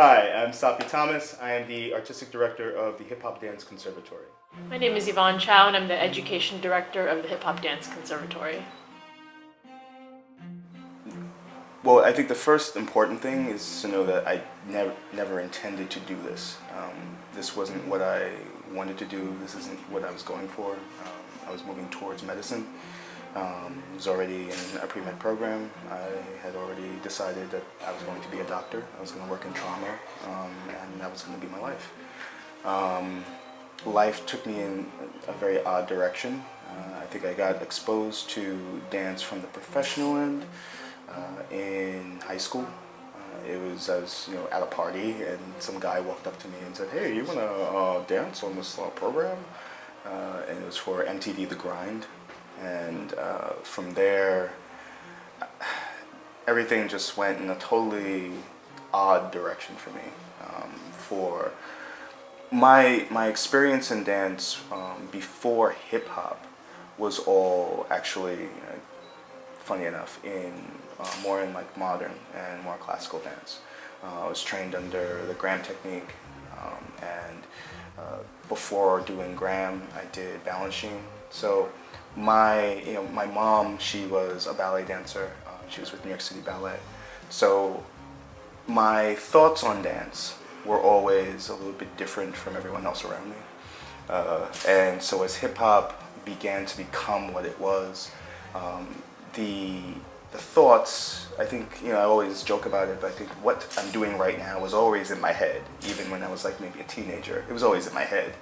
Hi, I'm Safi Thomas. I am the Artistic Director of the Hip Hop Dance Conservatory. My name is Yvonne Chow, and I'm the Education Director of the Hip Hop Dance Conservatory. Well, I think the first important thing is to know that I never intended to do this. This wasn't what I wanted to do. This isn't what I was going for. I was moving towards medicine. I was already in a pre-med program. I had already decided that I was going to be a doctor. I was going to work in trauma, and that was going to be my life. Life took me in a very odd direction. I think I got exposed to dance from the professional end in high school. I was at a party, and some guy walked up to me and said, "Hey, you want to dance on this program?" And it was for MTV The Grind. And from there, everything just went in a totally odd direction for me. For my experience in dance before hip hop was all actually, funny enough, more in like modern and more classical dance. I was trained under the Graham technique, and before doing Graham, I did balancing. So my mom, she was a ballet dancer. She was with New York City Ballet. So my thoughts on dance were always a little bit different from everyone else around me. And so as hip hop began to become what it was, the thoughts, I think, I always joke about it, but I think what I'm doing right now was always in my head. Even when I was like maybe a teenager, it was always in my head.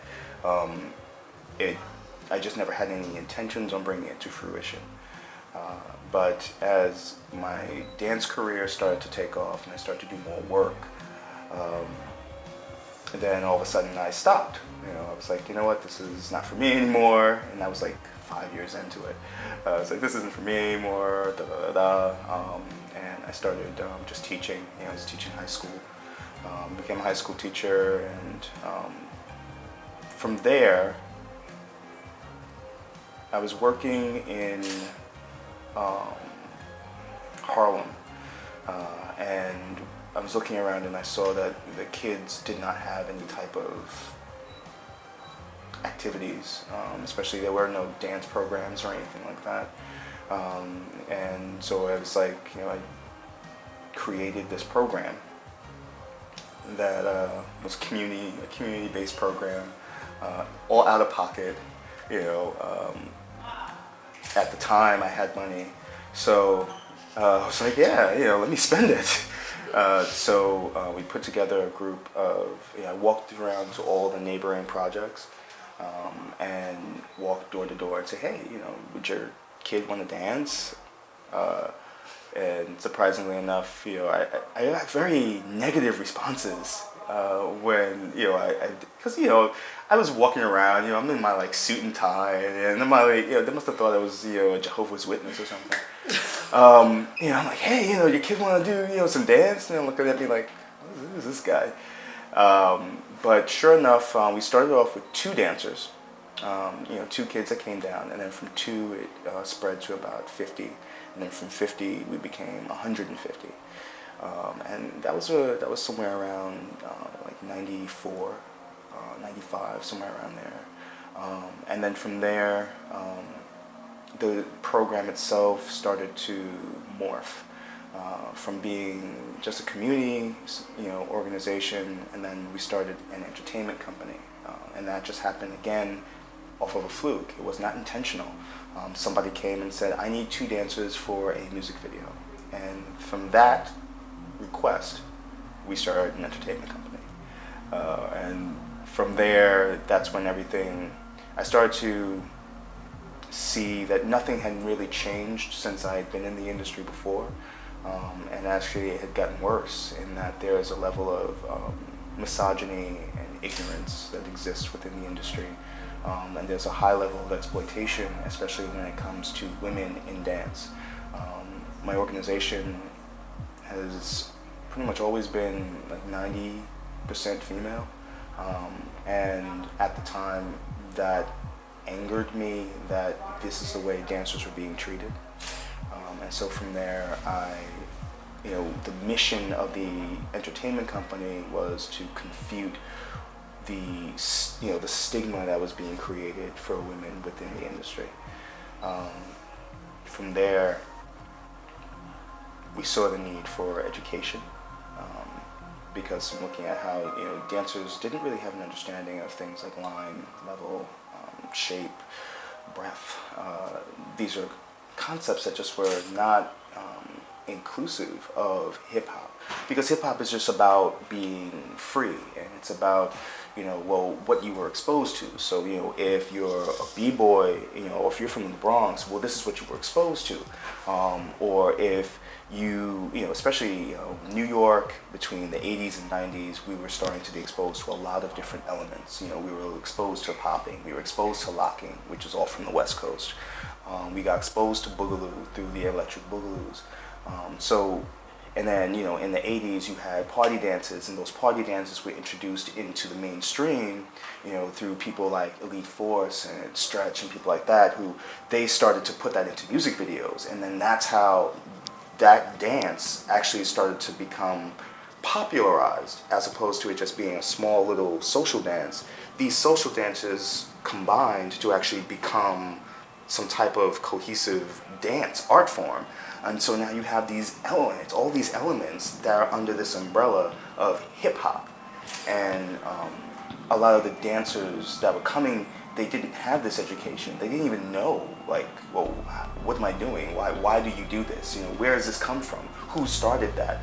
I just never had any intentions on bringing it to fruition. But as my dance career started to take off and I started to do more work, then all of a sudden I stopped. I was like, you know what, this is not for me anymore. And I was like 5 years into it. I was like, this isn't for me anymore, and I started just teaching. I was teaching high school, became a high school teacher, and from there, I was working in Harlem, and I was looking around and I saw that the kids did not have any type of activities, especially there were no dance programs or anything like that. And so I was like, I created this program that was a community-based program, all out of pocket. At the time I had money, so I was like, yeah, let me spend it. So we put together a group of, I walked around to all the neighboring projects, and walked door to door and say, hey, would your kid want to dance? And surprisingly enough, I got very negative responses when because I was walking around, I'm in my like suit and tie, and I'm like, they must have thought I was a Jehovah's Witness or something. I'm like, hey, your kid want to do some dance, and they're looking at me like, who is this guy? But sure enough, we started off with 2 dancers, 2 kids that came down, and then from 2 it spread to about 50, and then from 50 we became 150, and that was somewhere around like 94, 95, somewhere around there, and then from there the program itself started to morph. From being just a community, organization, and then we started an entertainment company, and that just happened again off of a fluke. It was not intentional. Somebody came and said, I need 2 dancers for a music video, and from that request, we started an entertainment company, and from there, that's when I started to see that nothing had really changed since I had been in the industry before. And actually it had gotten worse in that there is a level of misogyny and ignorance that exists within the industry. And there's a high level of exploitation, especially when it comes to women in dance. My organization has pretty much always been like 90% female. And at the time that angered me that this is the way dancers were being treated. And so from there, I the mission of the entertainment company was to confute the stigma that was being created for women within the industry. From there, we saw the need for education, because looking at how dancers didn't really have an understanding of things like line, level, shape, breath. These are concepts that just were not inclusive of hip hop, because hip hop is just about being free, and it's about what you were exposed to. So if you're a b-boy, or if you're from the Bronx, well, this is what you were exposed to, or if especially New York between the 80s and 90s, we were starting to be exposed to a lot of different elements. We were exposed to popping, we were exposed to locking, which is all from the West Coast. We got exposed to boogaloo through the electric boogaloos. And then, in the 80s, you had party dances, and those party dances were introduced into the mainstream, through people like Elite Force and Stretch and people like that, who they started to put that into music videos. And then that's how that dance actually started to become popularized, as opposed to it just being a small little social dance. These social dances combined to actually become some type of cohesive dance art form. And so now you have these elements, all these elements that are under this umbrella of hip hop. And a lot of the dancers that were coming, they didn't have this education. They didn't even know, like, well, what am I doing? Why do you do this? Where does this come from? Who started that?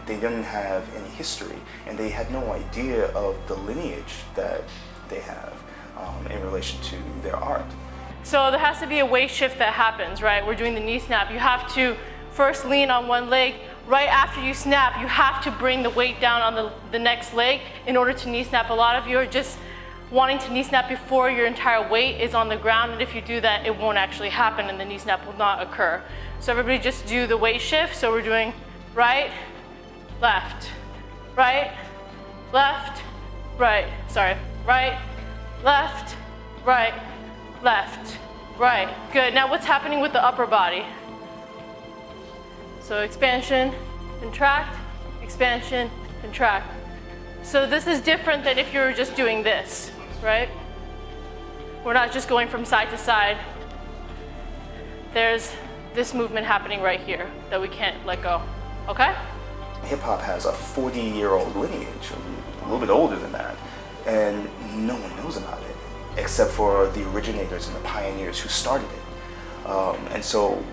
They didn't have any history, and they had no idea of the lineage that they have in relation to their art. So there has to be a weight shift that happens, right? We're doing the knee snap. You have to first lean on one leg. Right after you snap, you have to bring the weight down on the next leg in order to knee snap. A lot of you are just wanting to knee snap before your entire weight is on the ground, and if you do that, it won't actually happen and the knee snap will not occur. So everybody just do the weight shift. So we're doing right, left, right, left, right. Sorry, right, left, right, left, right. Good. Now what's happening with the upper body? So expansion, contract, expansion, contract. So this is different than if you were just doing this, right? We're not just going from side to side. There's this movement happening right here that we can't let go, okay? Hip hop has a 40-year-old lineage, a little bit older than that, and no one knows about it, except for the originators and the pioneers who started it. And so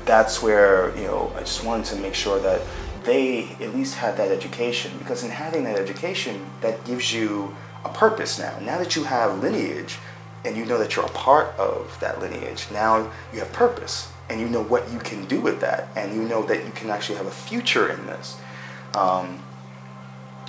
that's where, I just wanted to make sure that they at least had that education, because in having that education, that gives you a purpose now. Now that you have lineage and you know that you're a part of that lineage, now you have purpose and you know what you can do with that, and you know that you can actually have a future in this.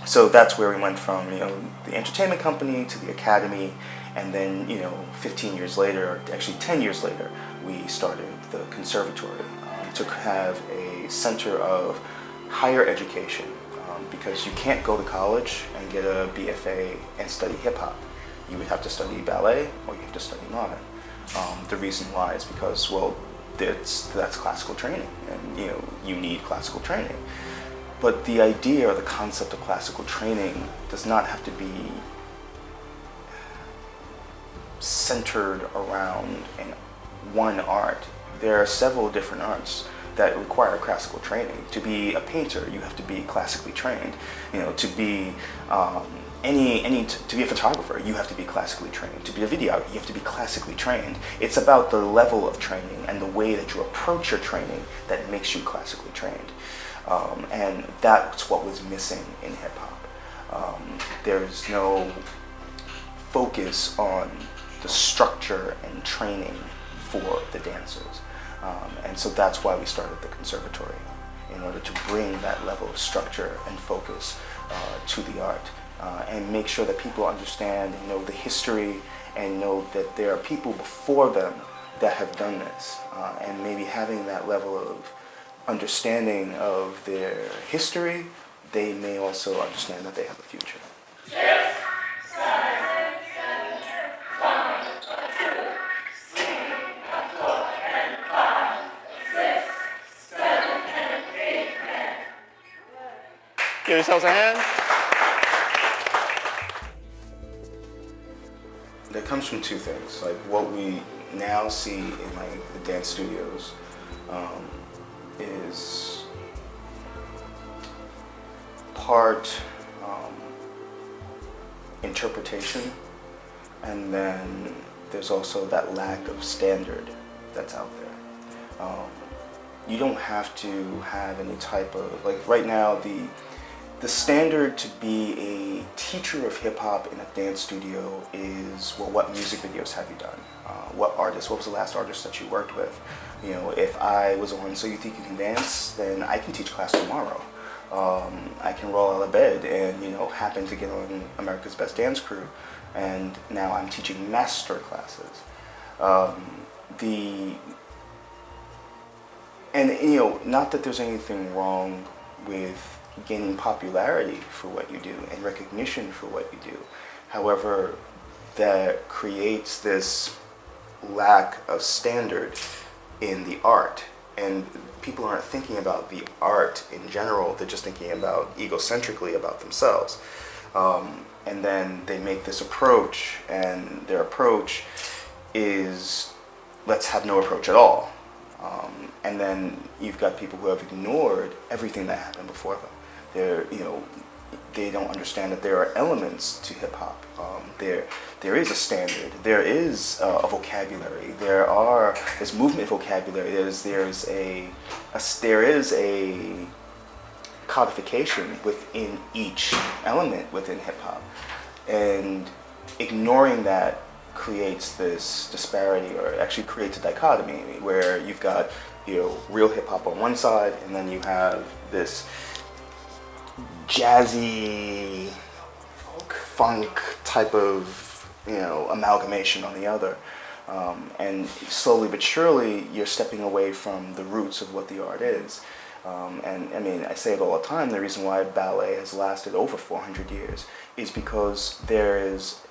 So that's where we went from, the entertainment company to the academy, and then, 15 years later, or actually 10 years later, we started the conservatory to have a center of higher education, because you can't go to college and get a BFA and study hip hop. You would have to study ballet or you have to study modern. The reason why is because, well, that's classical training, and you need classical training. But the idea or the concept of classical training does not have to be centered around one art. There are several different arts that require classical training. To be a painter, you have to be classically trained. To be to be a photographer, you have to be classically trained. To be a videographer, you have to be classically trained. It's about the level of training and the way that you approach your training that makes you classically trained. And that's what was missing in hip hop. There's no focus on the structure and training for the dancers. And so that's why we started the conservatory, in order to bring that level of structure and focus to the art, and make sure that people understand and know the history, and know that there are people before them that have done this, and maybe having that level of understanding of their history, they may also understand that they have a future. give yourselves a hand. That comes from two things. Like what we now see in like the dance studios is part interpretation, and then there's also that lack of standard that's out there. You don't have to have any type of, like right now, the standard to be a teacher of hip hop in a dance studio is, well, what music videos have you done? What artist? What was the last artist that you worked with? You know, if I was on So You Think You Can Dance, then I can teach class tomorrow. I can roll out of bed and, you know, happen to get on America's Best Dance Crew, and now I'm teaching master classes. And you know, not that there's anything wrong with gaining popularity for what you do and recognition for what you do. However, that creates this lack of standard in the art, and people aren't thinking about the art in general. They're just thinking about egocentrically about themselves. And then they make this approach, and their approach is, let's have no approach at all. And then you've got people who have ignored everything that happened before them. They don't understand that there are elements to hip hop. There is a standard. There is a vocabulary. There's movement vocabulary. There is a codification within each element within hip hop, and ignoring that creates this disparity, or actually creates a dichotomy where you've got, you know, real hip hop on one side, and then you have this jazzy funk type of, you know, amalgamation on the other. And slowly but surely you're stepping away from the roots of what the art is. And I mean, I say it all the time, the reason why ballet has lasted over 400 years is because there's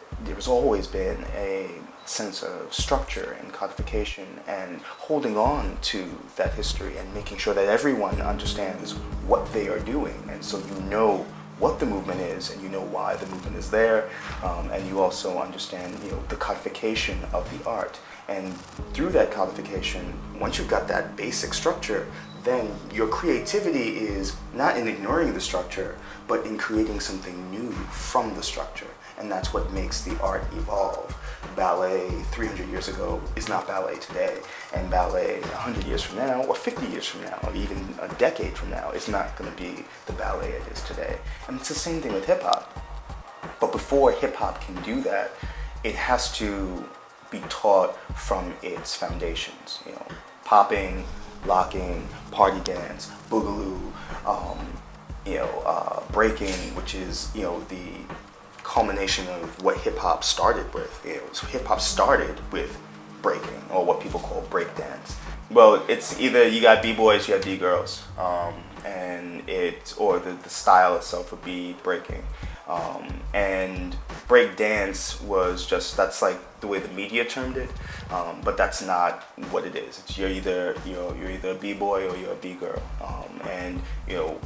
always been a sense of structure and codification and holding on to that history and making sure that everyone understands what they are doing. And so you know what the movement is, and you know why the movement is there, and you also understand, you know, the codification of the art. And through that codification, once you've got that basic structure, then your creativity is not in ignoring the structure, but in creating something new from the structure. And that's what makes the art evolve. Ballet 300 years ago is not ballet today, and ballet 100 years from now, or 50 years from now, or even a decade from now, is not going to be the ballet it is today. And it's the same thing with hip hop. But before hip hop can do that, it has to be taught from its foundations. You know, popping, locking, party dance, boogaloo, breaking, which is, you know, the culmination of what hip hop started with. Hip hop started with breaking, or what people call break dance. Well, it's either you got b-boys, you got b-girls, or the style itself would be breaking. And break dance was just, that's like the way the media termed it, but that's not what it is. You're either a b-boy or you're a b-girl, and you know,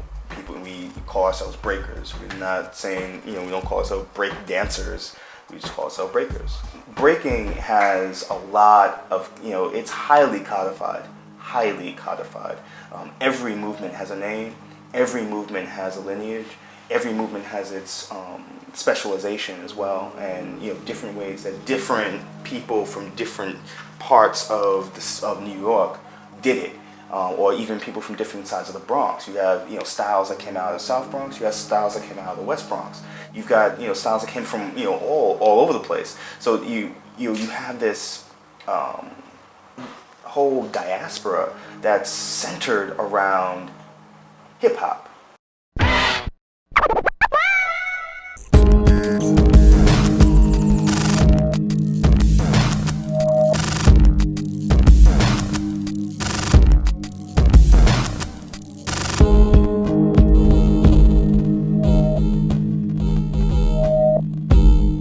we call ourselves breakers. We're not saying, you know, we don't call ourselves break dancers. We just call ourselves breakers. Breaking has a lot of, you know, it's highly codified. Every movement has a name. Every movement has a lineage. Every movement has its specialization as well, and, you know, different ways that different people from different parts of New York did it. Or even people from different sides of the Bronx. You have, you know, styles that came out of the South Bronx. You have styles that came out of the West Bronx. You've got, you know, styles that came from, you know, all over the place. So you have this whole diaspora that's centered around hip hop.